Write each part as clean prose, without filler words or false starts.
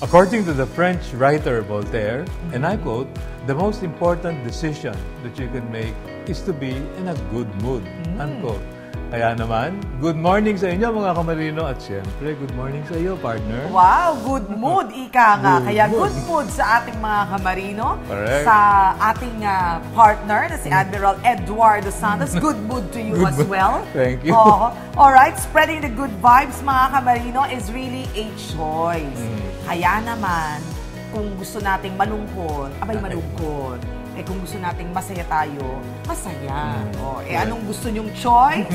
According to the French writer Voltaire, and I quote, "The most important decision that you can make is to be in a good mood." Unquote. Kaya naman, good morning sa inyo mga kamarino at syempre, good morning sa iyo, partner. Wow, good mood, ika nga. Kaya good mood sa ating mga kamarino, Correct. sa ating partner na si Admiral Eduardo Santos. Good mood to you as well. Thank you. Alright, spreading the good vibes mga kamarino is really a choice. Kaya naman, kung gusto nating malungkot, abay malungkot. Eh kung gusto nating masaya tayo, masaya. Anong gusto nyong choice?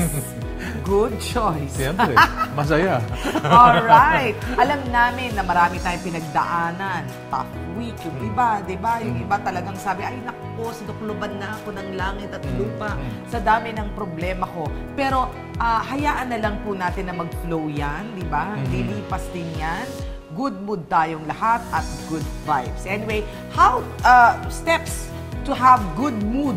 Good choice. Siyempre, masaya. Alright. Alam namin na marami tayong pinagdaanan. Tough week. Yung iba, di ba? Yung iba talagang sabi, ay naku, sinukluban na ako ng langit at lupa sa dami ng problema ko. Pero hayaan na lang po natin na mag-flow yan, di ba? Lilipas din yan. Good mood tayong lahat at good vibes. Anyway, how steps to have good mood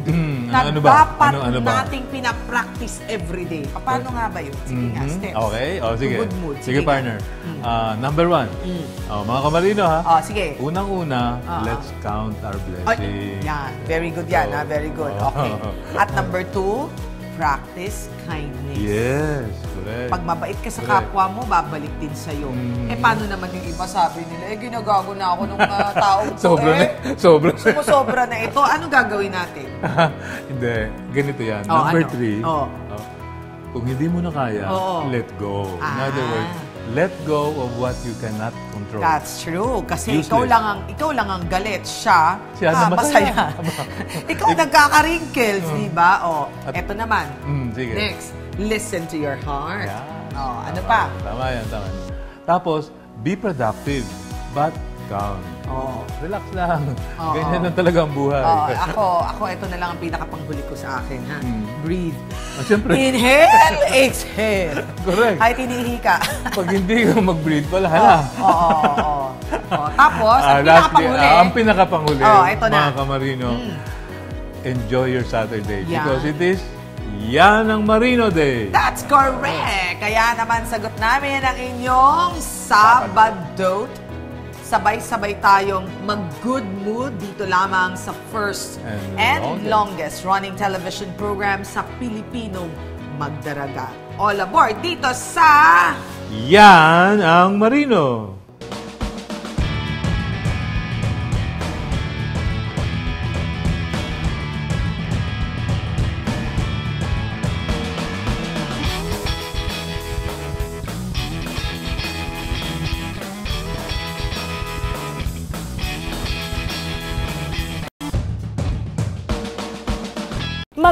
na dapat nating pinapractice everyday. Paano nga ba yun? Sige nga, steps. Okay, sige. Good mood. Sige, partner. Number 1. Mga kamarino ha. Sige. Unang-una, let's count our blessings. Yan. Very good yan. Very good. Okay. At number 2, practice kindness. Yes, correct. Pag mabait ka sa kapwa mo, babalik din sa'yo. Paano naman yung iba sabi nila, ginagago na ako ng taong to. Sobra. Sumusobra na ito. Anong gagawin natin? Hindi. Ganito yan. Number 3, kung hindi mo na kaya, let go. In other words, let go of what you cannot control. That's true. Kasi ikaw lang ang galit. Siya masaya. Ikaw nagkaka-wrinkles, di ba? Eto naman. Sige. Next, listen to your heart. Ano Tama, pa? Tama yan. Tapos, be productive, but calm. Relax lang. Ganyan lang talaga ang buhay. Ako, ito na lang ang pinakapanghuli ko sa akin. Ha? Breathe. Siyempre. Inhale, exhale. Correct. Kahit hinihi ka. Pag hindi ka mag-breathe, wala na. Tapos, ang pinakapanghuli, ito na. mga kamarino, enjoy your Saturday. Because it is Yan ang Marino Day. That's correct. Kaya naman sagot namin ang inyong Sabado. Sabay-sabay tayong mag-good mood dito lamang sa first and longest running television program sa Pilipinong magdaragat. All aboard dito sa Yan ang Marino.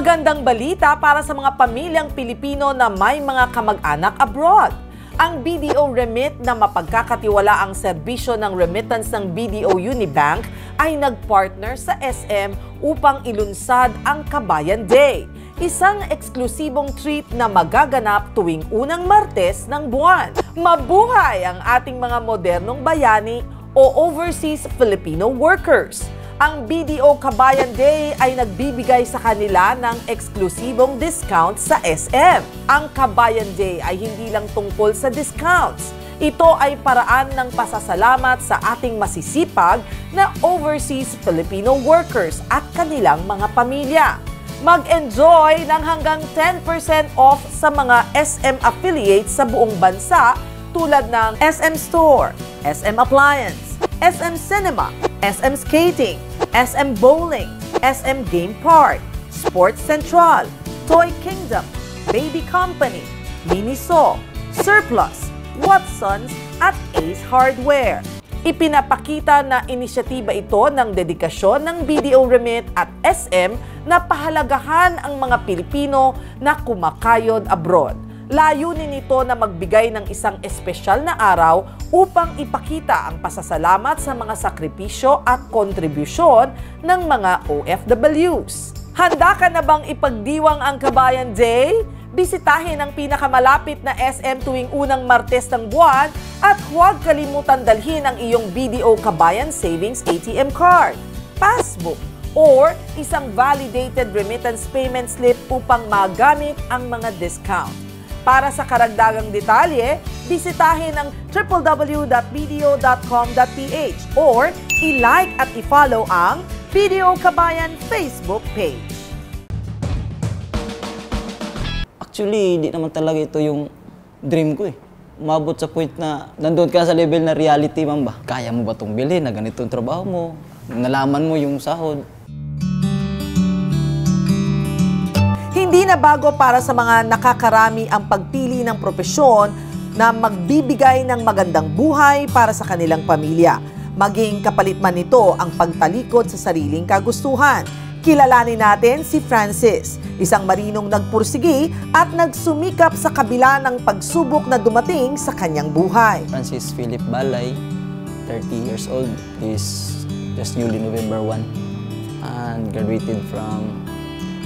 magandang balita para sa mga pamilyang Pilipino na may mga kamag-anak abroad. Ang BDO Remit na mapagkakatiwala ang serbisyo ng remittance ng BDO Unibank ay nagpartner sa SM upang ilunsad ang Kabayan Day. Isang eksklusibong treat na magaganap tuwing unang Martes ng buwan. Mabuhay ang ating mga modernong bayani o overseas Filipino workers. Ang BDO Kabayan Day ay nagbibigay sa kanila ng eksklusibong discount sa SM. Ang Kabayan Day ay hindi lang tungkol sa discounts. Ito ay paraan ng pasasalamat sa ating masisipag na overseas Filipino workers at kanilang mga pamilya. Mag-enjoy ng hanggang 10% off sa mga SM affiliates sa buong bansa tulad ng SM Store, SM Appliance, SM Cinema, SM Skating, SM Bowling, SM Game Park, Sports Central, Toy Kingdom, Baby Company, Miniso, Surplus, Watsons at Ace Hardware. Ipinapakita na inisyatiba ito ng dedikasyon ng BDO Remit at SM na pahalagahan ang mga Pilipino na kumakayod abroad. Layunin nito na magbigay ng isang espesyal na araw upang ipakita ang pasasalamat sa mga sakripisyo at kontribusyon ng mga OFWs. Handa ka na bang ipagdiwang ang Kabayan Day? Bisitahin ang pinakamalapit na SM tuwing unang Martes ng buwan at huwag kalimutan dalhin ang iyong BDO Kabayan Savings ATM card, passbook, or isang validated remittance payment slip upang magamit ang mga discount. Para sa karagdagang detalye, bisitahin ang www.bdo.com.ph or i-like at i-follow ang BDO Kabayan Facebook page. Actually, hindi naman talaga ito yung dream ko eh. Umabot sa point na nandun ka sa level na reality, ma'am ba? Kaya mo ba itong bilhin na ganito ang trabaho mo? Nalaman mo yung sahod. Hindi na bago para sa mga nakakarami ang pagpili ng propesyon na magbibigay ng magandang buhay para sa kanilang pamilya. Maging kapalit man nito ang pagtalikod sa sariling kagustuhan. Kilalanin natin si Francis, isang marinong nagpursigi at nagsumikap sa kabila ng pagsubok na dumating sa kanyang buhay. Francis Philip Balay, 30 years old, is just newly November 1 and graduated from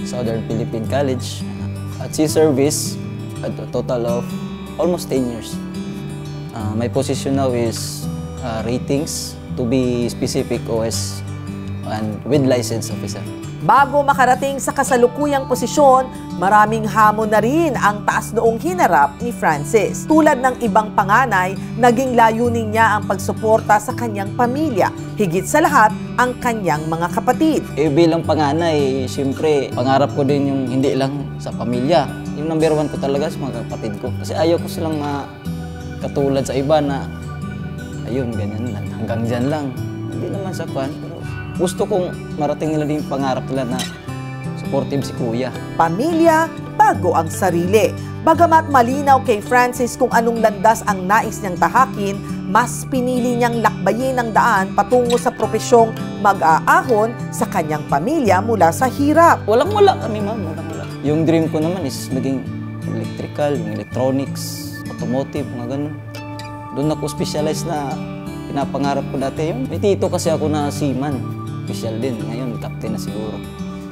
Southern Philippine College at sea service at a total of almost 10 years. My position now is ratings, to be specific, OS and with license officer. Bago makarating sa kasalukuyang posisyon, maraming hamon na rin ang taas noong hinarap ni Francis. Tulad ng ibang panganay, naging layunin niya ang pagsuporta sa kanyang pamilya. Higit sa lahat, ang kanyang mga kapatid. Bilang panganay, siyempre, pangarap ko din yung hindi lang sa pamilya. Yung number 1 ko talaga sa mga kapatid ko. Kasi ayaw ko silang katulad sa iba na, ayun, ganyan lang, hanggang dyan lang. Hindi naman sa kwan, pero gusto kong marating nila din yung pangarap nila na supportive si Kuya. Pamilya bago ang sarili. Bagamat malinaw kay Francis kung anong landas ang nais niyang tahakin, mas pinili niyang lakbayin ang daan patungo sa propesyong mag-aahon sa kanyang pamilya mula sa hirap. Walang-wala kami, ma'am. Walang-wala. Yung dream ko naman is maging electrical, yung electronics, automotive, mga ganun. Doon ako specialize na pinapangarap ko dati. Yung may tito kasi ako na seaman. Official din. Ngayon, captain na siguro.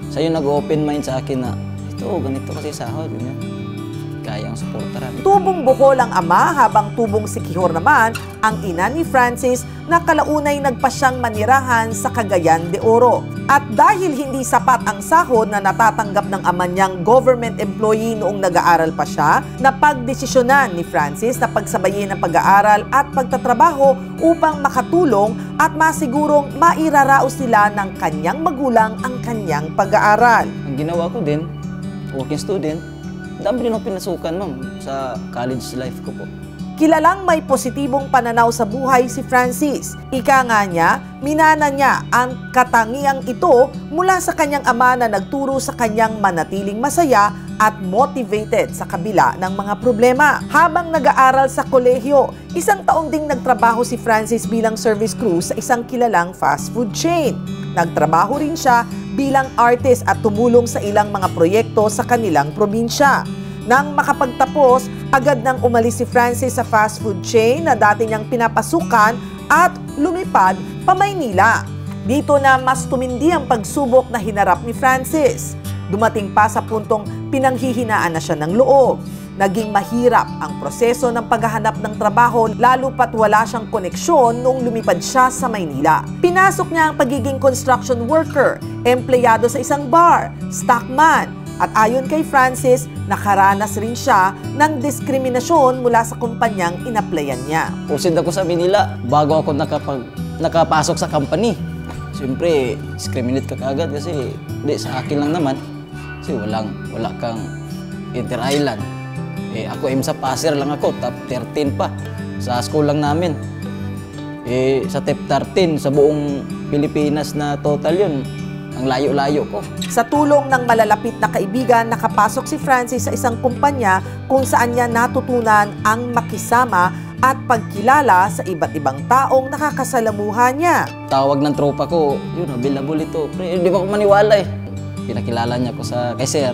So yun, nag-open mind sa akin na ito, ganito kasi sahod. Ganyan. Kaya ang supportaran. Tubong bukol ang ama habang tubong sikihor naman ang ina ni Francis na kalaunay nagpasyang manirahan sa Cagayan de Oro. At dahil hindi sapat ang sahod na natatanggap ng ama niyang government employee noong nag-aaral pa siya, napagdesisyonan ni Francis na pagsabayin ang pag-aaral at pagtatrabaho upang makatulong at masigurong mairaraos nila ng kanyang magulang ang kanyang pag-aaral. Ang ginawa ko din, working student, dami rin akong pinasukan, ma'am, sa college life ko po. Kilalang may positibong pananaw sa buhay si Francis. Ika nga niya, minana niya ang katangiang ito mula sa kanyang ama na nagturo sa kanyang manatiling masaya at motivated sa kabila ng mga problema. Habang nag-aaral sa kolehiyo, isang taon ding nagtrabaho si Francis bilang service crew sa isang kilalang fast food chain. Nagtrabaho rin siya bilang artist at tumulong sa ilang mga proyekto sa kanilang probinsya. Nang makapagtapos, agad nang umalis si Francis sa fast food chain na dati niyang pinapasukan at lumipad pa Maynila. Dito na mas tumindi ang pagsubok na hinarap ni Francis. Dumating pa sa puntong pinanghihinaan na siya ng loob. Naging mahirap ang proseso ng paghahanap ng trabaho lalo pat wala siyang koneksyon noong lumipad siya sa Maynila. Pinasok niya ang pagiging construction worker, empleyado sa isang bar, stockman. At ayon kay Francis, nakaranas rin siya ng diskriminasyon mula sa kumpanyang inaplayan niya. Pusid ako sa Manila bago ako nakapasok sa company. Siyempre, discriminate ka kaagad kasi di, sa akin lang naman. Kasi wala kang inter-island. Ako IMSA passer lang ako, top 13 pa. Sa school lang namin. Sa top 13, sa buong Pilipinas na total yun. Ang layo-layo ko. Sa tulong ng malalapit na kaibigan, nakapasok si Francis sa isang kumpanya kung saan niya natutunan ang makisama at pagkilala sa iba't ibang taong nakakasalamuha niya. Tawag ng tropa ko, yun, available ito. Pre, hindi ko maniwala eh. Pinakilala niya ko kay Sir.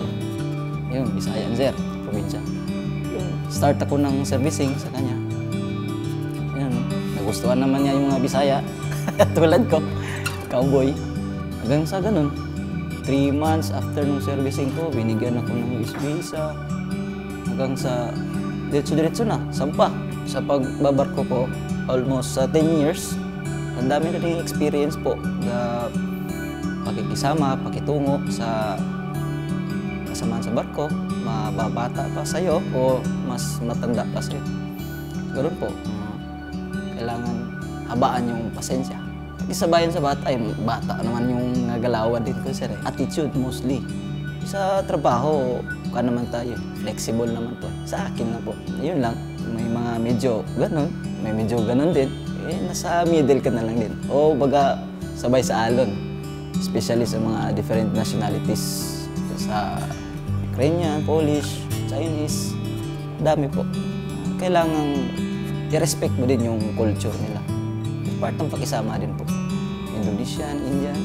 Yun, Bisayan Sir, probinsya. Yun, start ako ng servicing sa kanya. Yun, nagustuhan naman niya yung mga Bisaya. Tulad ko, cowboy. Hanggang sa ganun, 3 months after nung servicing ko, binigyan ako ng visa. Hanggang sa diretso-diretso na, sampa. Sa pagbabarko ko, almost 10 years, ang dami na rin experience po na pakikisama, pakitungo sa kasamaan sa barko. mababata pa sa'yo o mas matanda pa sa'yo. Ganoon po, kailangan habaan yung pasensya. Isabayan sa bata, bata naman yung nagalawan din ko, sir. Attitude mostly. Sa trabaho, naman tayo, flexible naman po. Sa akin na po, yun lang. May mga medyo ganun, may medyo ganun din. Nasa middle ka na lang din. O baga, sabay sa alon. Especially sa mga different nationalities. Sa Ukrainian, Polish, Chinese, dami po. Kailangan i-respect mo din yung culture nila. Part ng pakisama din po. Indonesian, Indian,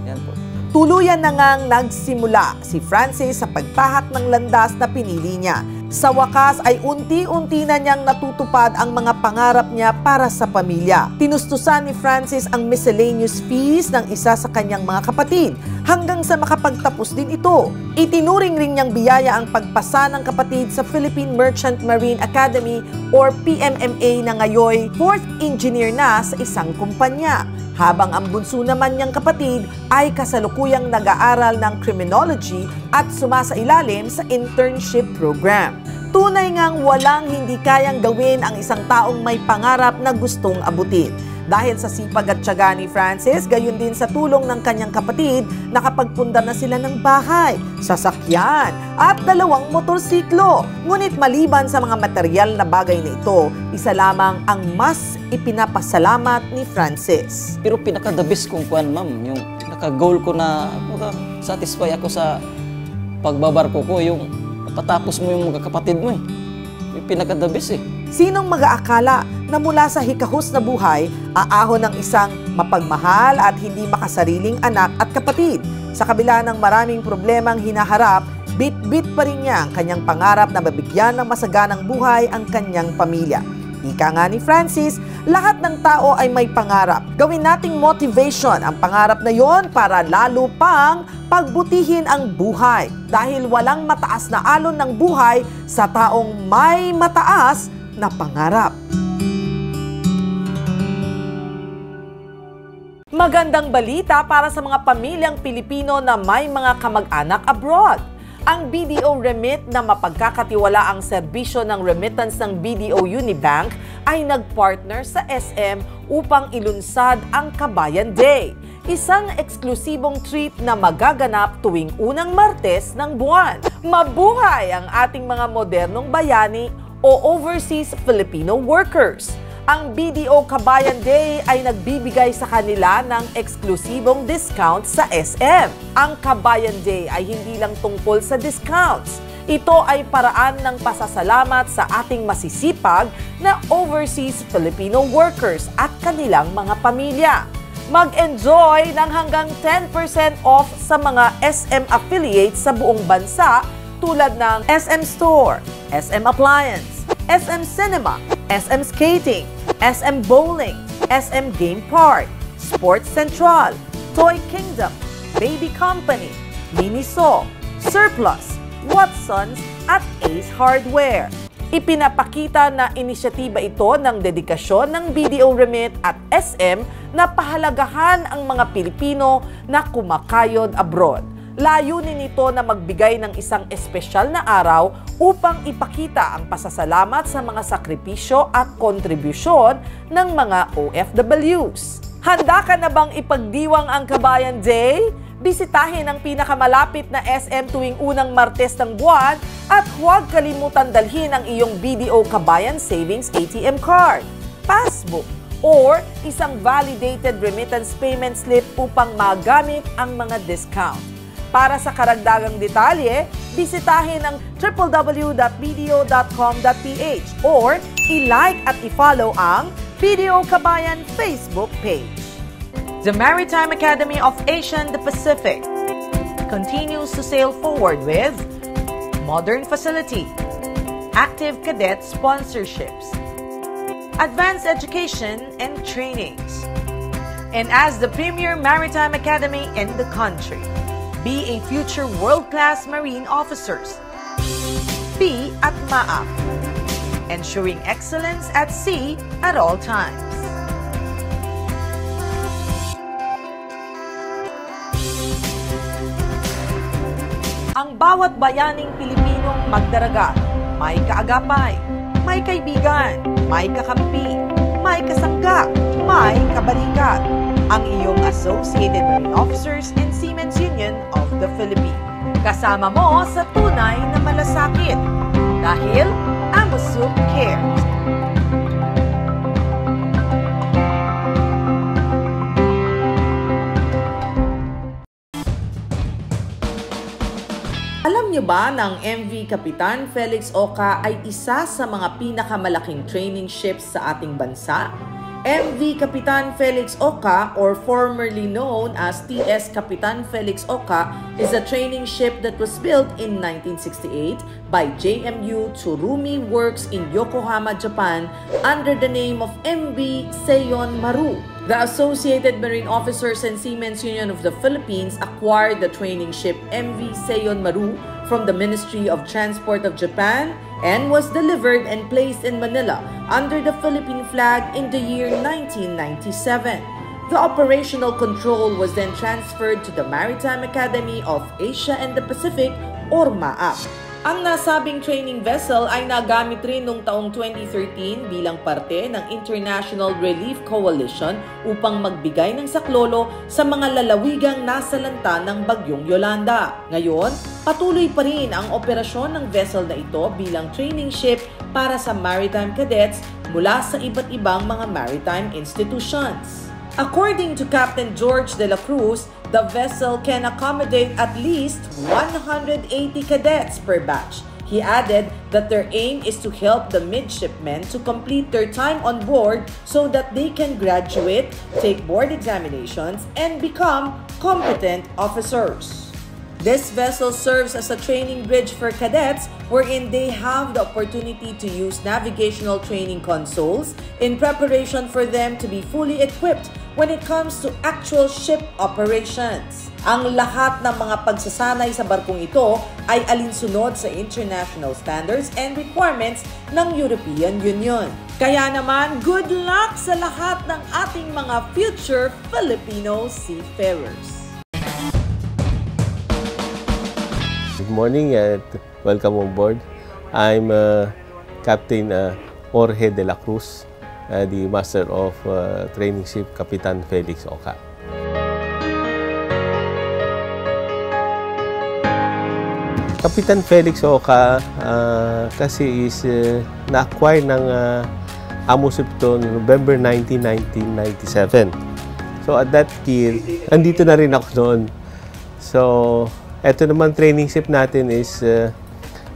yan po. Tuluyan na ngang nagsimula si Francis sa pagtahak ng landas na pinili niya. Sa wakas ay unti-unti na niyang natutupad ang mga pangarap niya para sa pamilya. Tinustusan ni Francis ang miscellaneous fees ng isa sa kanyang mga kapatid hanggang sa makapagtapos din ito. Itinuring rin niyang biyaya ang pagpasa ng kapatid sa Philippine Merchant Marine Academy or PMMA na ngayon 4th engineer na sa isang kumpanya. Habang ang bunso naman niyang kapatid ay kasalukuyang nag-aaral ng criminology at sumasailalim sa internship program. Tunay ngang walang hindi kayang gawin ang isang taong may pangarap na gustong abutin. Dahil sa sipag at tiyaga ni Francis, gayon din sa tulong ng kanyang kapatid, nakapagpundar na sila ng bahay, sasakyan, at 2 motorsiklo. Ngunit maliban sa mga material na bagay na ito, isa lamang ang mas ipinapasalamat ni Francis. Pero pinaka-the best kong kuwan, ma'am, yung pinaka-goal ko na satisfy ako sa pagbabarko ko, yung patapos mo yung mga kapatid mo Yung pinaka-the best Sinong mag-aakala na mula sa hikahos na buhay, aahon ng isang mapagmahal at hindi makasariling anak at kapatid. Sa kabila ng maraming problemang hinaharap, bit-bit pa rin niya ang kanyang pangarap na mabigyan ng masaganang buhay ang kanyang pamilya. Ika nga ni Francis, lahat ng tao ay may pangarap. Gawin nating motivation ang pangarap na yon para lalo pang pagbutihin ang buhay. Dahil walang mataas na alon ng buhay sa taong may mataas na pangarap. Magandang balita para sa mga pamilyang Pilipino na may mga kamag-anak abroad. Ang BDO Remit na mapagkakatiwalaang serbisyo ng remittance ng BDO Unibank ay nagpartner sa SM upang ilunsad ang Kabayan Day, isang eksklusibong treat na magaganap tuwing unang Martes ng buwan. Mabuhay ang ating mga modernong bayani o overseas Filipino workers. Ang BDO Kabayan Day ay nagbibigay sa kanila ng eksklusibong discount sa SM. Ang Kabayan Day ay hindi lang tungkol sa discounts. Ito ay paraan ng pasasalamat sa ating masisipag na overseas Filipino workers at kanilang mga pamilya. Mag-enjoy ng hanggang 10% off sa mga SM affiliates sa buong bansa tulad ng SM Store, SM Appliance, SM Cinema, SM Skating, SM Bowling, SM Game Park, Sports Central, Toy Kingdom, Baby Company, Miniso, Surplus, Watsons at Ace Hardware. Ipinapakita na inisyatiba ito ng dedikasyon ng BDO Remit at SM na pahalagahan ang mga Pilipino na kumakayod abroad. Layunin nito na magbigay ng isang espesyal na araw upang ipakita ang pasasalamat sa mga sakripisyo at kontribusyon ng mga OFWs. Handa ka na bang ipagdiwang ang Kabayan Day? Bisitahin ang pinakamalapit na SM tuwing unang Martes ng buwan at huwag kalimutan dalhin ang iyong BDO Kabayan Savings ATM card, passbook, or isang validated remittance payment slip upang magamit ang mga discount. Para sa karagdagang detalye, bisitahin ang www.bdo.com.ph or i-like at i-follow ang BDO Kabayan Facebook page. The Maritime Academy of Asia and the Pacific continues to sail forward with modern facility, active cadet sponsorships, advanced education and trainings, and as the premier maritime academy in the country. Be a future world-class marine officers. Be at MAAP, ensuring excellence at sea at all times. Ang bawat bayaning Pilipinong magdaragat, may kaagapay, may kaibigan, may kakampi, may kasangga, may kabalikat. Ang iyong Associated Marine Officers and Seamen's Union of the Philippines. Kasama mo sa tunay na malasakit. Dahil AMOSUP cares. Alam niyo ba na ang MV Kapitan Felix Oca ay isa sa mga pinakamalaking training ships sa ating bansa? MV Kapitan Felix Oca, or formerly known as TS Kapitan Felix Oca, is a training ship that was built in 1968 by JMU Tsurumi Works in Yokohama, Japan, under the name of MV Seiyon Maru. The Associated Marine Officers and Seamen's Union of the Philippines acquired the training ship MV Seiyon Maru from the Ministry of Transport of Japan and was delivered and placed in Manila under the Philippine flag in the year 1997. The operational control was then transferred to the Maritime Academy of Asia and the Pacific, or MAAP. Ang nasabing training vessel ay nagamit rin noong taong 2013 bilang parte ng International Relief Coalition upang magbigay ng saklolo sa mga lalawigang nasalanta ng Bagyong Yolanda. Ngayon, patuloy pa rin ang operasyon ng vessel na ito bilang training ship para sa maritime cadets mula sa iba't ibang mga maritime institutions. According to Captain George de la Cruz, the vessel can accommodate at least 180 cadets per batch. He added that their aim is to help the midshipmen to complete their time on board so that they can graduate, take board examinations, and become competent officers. This vessel serves as a training bridge for cadets wherein they have the opportunity to use navigational training consoles in preparation for them to be fully equipped when it comes to actual ship operations. Ang lahat ng mga pagsasanay sa barkong ito ay alinsunod sa international standards and requirements ng European Union. Kaya naman, good luck sa lahat ng ating mga future Filipino seafarers. Good morning and welcome on board. I'm Captain Jorge de la Cruz, the Master of Training Ship Kapitan Felix Oca. Kapitan Felix Oca kasi is na-acquire ng AMOSUP to November 19, 1997. So at that year, andito na rin ako noon. So ito naman training ship natin is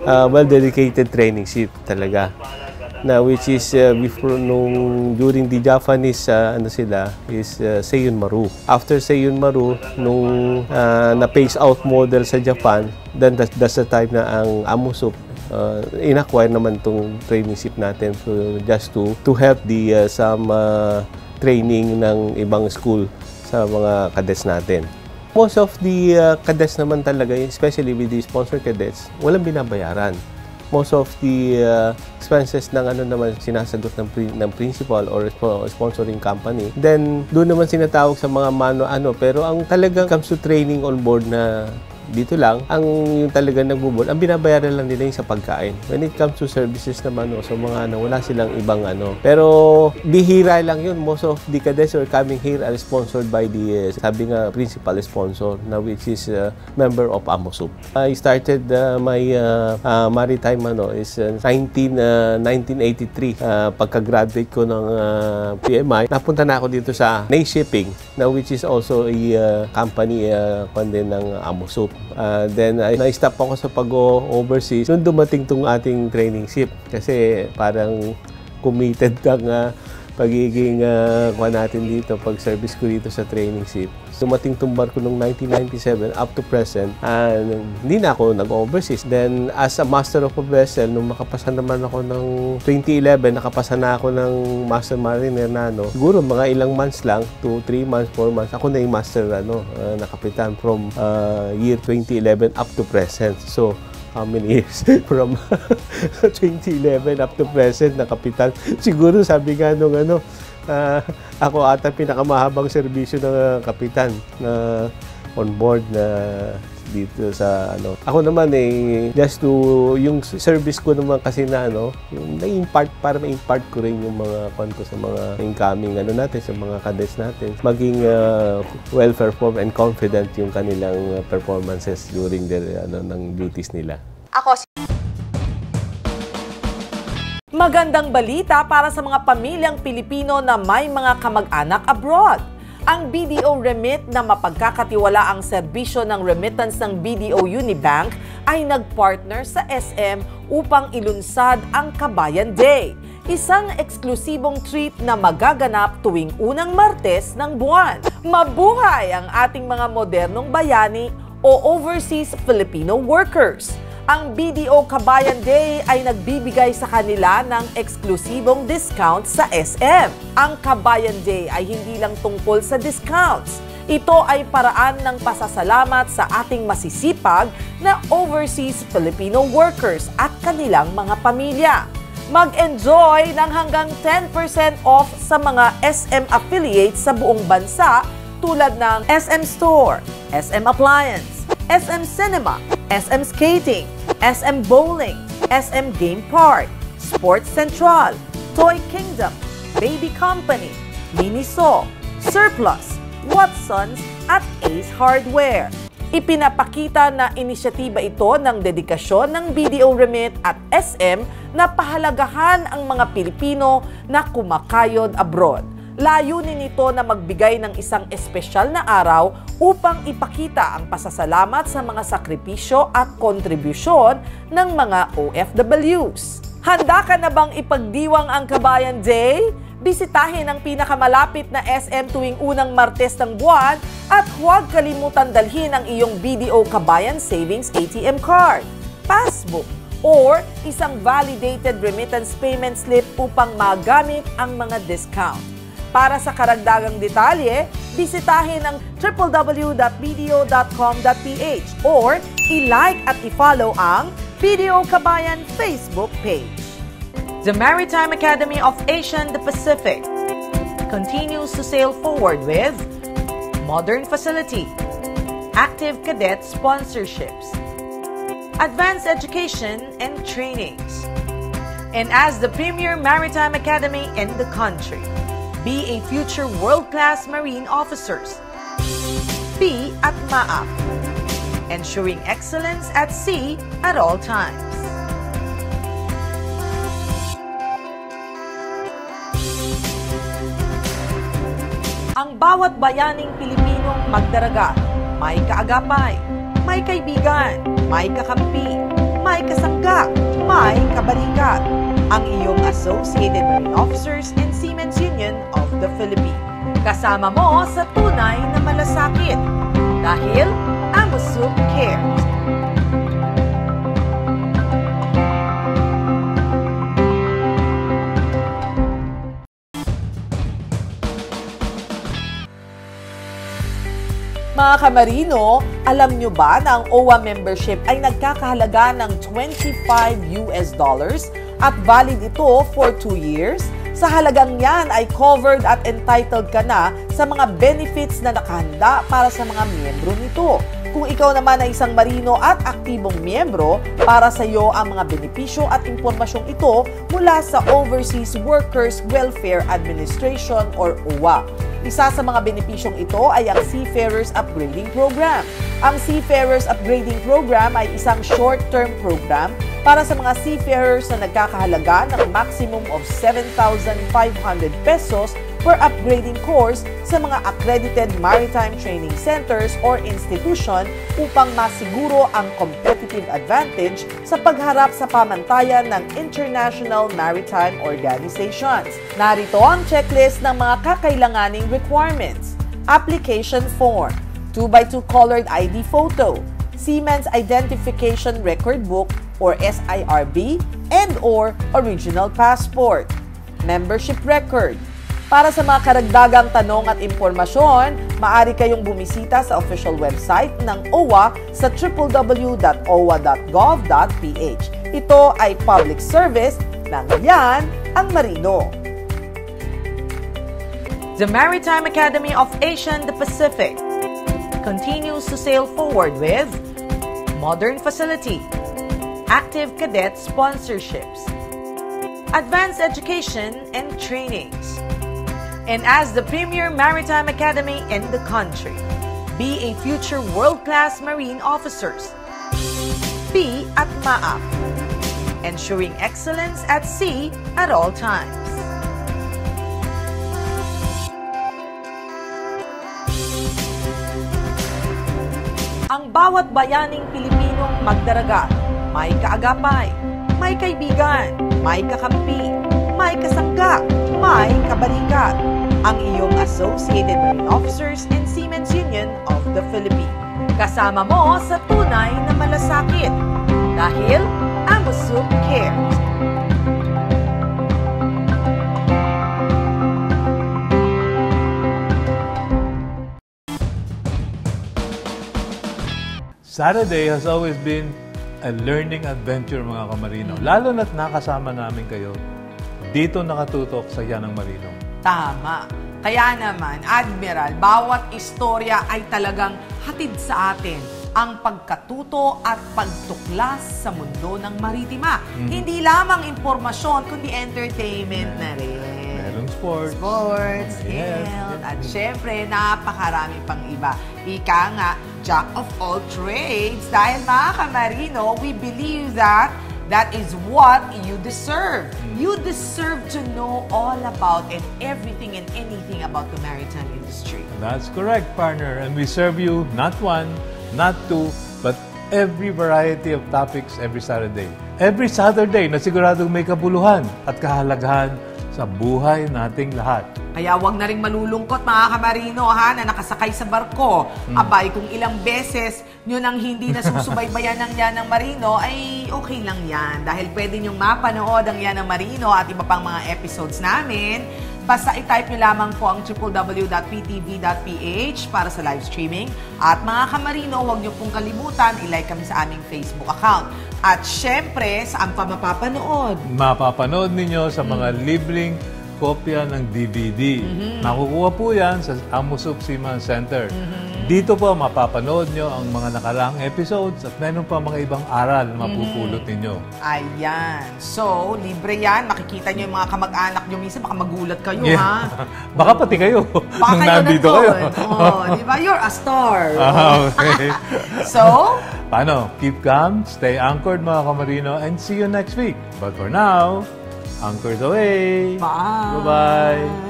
well-dedicated training ship talaga. Na which is before during the Japanese Seiyon Maru. After Seiyon Maru, nung na-phase out model sa Japan, then that's the time na ang AMOSUP in-acquire naman tong training ship natin just to help the some training ng ibang school sa mga cadets natin. Most of the cadets naman talaga, especially with the sponsor cadets, walang binabayaran. Most of the expenses ng naman sinasagot ng principal or sponsoring company. Then doon naman sinatawag sa mga pero ang talagang comes to training on board na dito lang, yung talagang nagbo-board, ang binabayaran lang nila yung sa pagkain. When it comes to services naman, so mga wala silang ibang Pero bihira lang yun. Most of the cadets who are coming here are sponsored by the, sabi nga, principal sponsor, na which is member of AMOSUP. I started my maritime is 1983. Pagka-graduate ko ng PMI, napunta na ako dito sa Nay Shipping, na which is also a company ng AMOSUP. Then na-stop ako sa pag-overseas nung dumating tong ating training ship kasi parang committed ang pagiging natin dito, pag-service ko dito sa training ship. Dumating tong barko noong 1997 up to present, hindi na ako nag-overseas. Then as a master of a vessel, nung makapasa naman ako ng 2011, nakapasa na ako ng master mariner na siguro mga ilang months lang, 2, 3 months, 4 months, ako na yung master na kapitan from year 2011 up to present. So how many years from 2011 up to present na kapitan? Siguro sabi nga nung ako ata pinakamahabang serbisyo ng kapitan na on board na dito sa ano. Ako naman just to yung service ko naman kasi na yung na-impart para ma-impart ko rin yung mga ko sa mga incoming natin sa mga cadets natin. Maging well-performed and confident yung kanilang performances during their ng duties nila. Magandang balita para sa mga pamilyang Pilipino na may mga kamag-anak abroad. Ang BDO Remit na mapagkakatiwalaang serbisyo ng remittance ng BDO Unibank ay nagpartner sa SM upang ilunsad ang Kabayan Day, isang eksklusibong treat na magaganap tuwing unang Martes ng buwan. Mabuhay ang ating mga modernong bayani o overseas Filipino workers. Ang BDO Kabayan Day ay nagbibigay sa kanila ng eksklusibong discount sa SM. Ang Kabayan Day ay hindi lang tungkol sa discounts. Ito ay paraan ng pasasalamat sa ating masisipag na overseas Filipino workers at kanilang mga pamilya. Mag-enjoy ng hanggang 10% off sa mga SM affiliates sa buong bansa tulad ng SM Store, SM Appliance, SM Cinema, SM Skating, SM Bowling, SM Game Park, Sports Central, Toy Kingdom, Baby Company, Miniso, Surplus, Watsons at Ace Hardware. Ipinapakita na inisyatiba ito ng dedikasyon ng BDO Remit at SM na pahalagahan ang mga Pilipino na kumakayod abroad. Layunin nito na magbigay ng isang espesyal na araw upang ipakita ang pasasalamat sa mga sakripisyo at kontribusyon ng mga OFWs. Handa ka na bang ipagdiwang ang Kabayan Day? Bisitahin ang pinakamalapit na SM tuwing unang Martes ng buwan at huwag kalimutan dalhin ang iyong BDO Kabayan Savings ATM card, passbook, or isang validated remittance payment slip upang magamit ang mga discount. Para sa karagdagang detalye, bisitahin ang www.bdo.com.ph or i-like at i-follow ang BDO Kabayan Facebook page. The Maritime Academy of Asia and the Pacific continues to sail forward with modern facility, active cadet sponsorships, advanced education and trainings, and as the premier maritime academy in the country. Be a future world-class marine officers. Be at MAAP, ensuring excellence at sea at all times. Ang bawat bayaning Pilipinong magdaragat, may kaagapay, may kaibigan, may kakampi, may kasangga, may kabalikat. Ang iyong Associated Marine Officers and Seamen's Union of the Philippines. Kasama mo sa tunay na malasakit dahil AMUSUP cares. Mga kamarino, alam nyo ba na ang OWA membership ay nagkakahalaga ng $25 at valid ito for 2 years? Sa halagang yan ay covered at entitled ka na sa mga benefits na nakahanda para sa mga miyembro nito. Kung ikaw naman ay isang marino at aktibong miyembro, para sa iyo ang mga benepisyo at impormasyong ito mula sa Overseas Workers Welfare Administration or OWA. Isa sa mga benepisyong ito ay ang Seafarers Upgrading Program. Ang Seafarers Upgrading Program ay isang short-term program para sa mga seafarers na nagkakahalaga ng maximum of 7,500 pesos per upgrading course sa mga accredited maritime training centers or institution upang masiguro ang competitive advantage sa pagharap sa pamantayan ng international maritime organizations. Narito ang checklist ng mga kakailanganing requirements. Application form, 2x2 colored ID photo, Seaman's Identification Record Book or SIRB and or original passport, membership record. Para sa mga karagdagang tanong at impormasyon, maaari kayong bumisita sa official website ng OWA sa www.owa.gov.ph. Ito ay public service ng Yan ang Marino. The Maritime Academy of Asia and the Pacific continues to sail forward with modern facility, active cadet sponsorships, advanced education and trainings. And as the premier maritime academy in the country, be a future world-class marine officers. Be at MAAP, ensuring excellence at sea at all times. Ang bawat bayaning Pilipinong magdaragat, may kaagapay, may kaibigan, may kakampi, may kasangga, may kabalikat. Ang iyong Associated Marine Officers and Seamen's Union of the Philippines. Kasama mo sa tunay na malasakit. Dahil AMUSUP cares. Saturday has always been a learning adventure, mga kamarino. Lalo na't nakasama namin kayo dito nakatutok sa Yanang Marino. Tama. Kaya naman, Admiral, bawat istorya ay talagang hatid sa atin ang pagkatuto at pagtuklas sa mundo ng maritima. Hindi lamang impormasyon, kundi entertainment na rin. Merong sports. Yes. Health, at syempre, napakarami pang iba. Ika nga, Jack of all trades. Dahil mga kamarino, we believe that that is what you deserve. You deserve to know all about and everything and anything about the maritime industry. That's correct, partner. And we serve you not one, not two, but every variety of topics every Saturday. Every Saturday na siguradong may kabuluhan at kahalagahan sa buhay nating lahat. Kaya wag na rin malulungkot mga kamarino ha, na nakasakay sa barko. Abay, kung ilang beses nyo nang hindi nasusubaybayan ng Yanang Marino, ay okay lang yan. Dahil pwede nyong mapanood ang Yanang Marino at iba pang mga episodes namin. Basta i-type nyo lamang po ang www.ptv.ph para sa live streaming. At mga kamarino, huwag nyo pong kalimutan, i-like kami sa aming Facebook account. At syempre, saan pa mapapanood? Mapapanood ninyo sa mga libreng kopya ng DVD. Nakukuha po yan sa AMUSUP Seaman Center. Dito po mapapanood nyo ang mga nakaraang episodes at meron pa mga ibang aral na mapupulot ninyo. Ayan. So, libre yan. Makikita nyo yung mga kamag-anak nyo. Minsan baka magulat kayo, ha? Baka pati kayo. Baka nung kayo nandito nandun. kayo. Oh, di ba? You're a star. Okay. So, Paano? Keep calm, stay anchored mga kamarino, and see you next week. But for now, anchors away. bye. Bye-bye.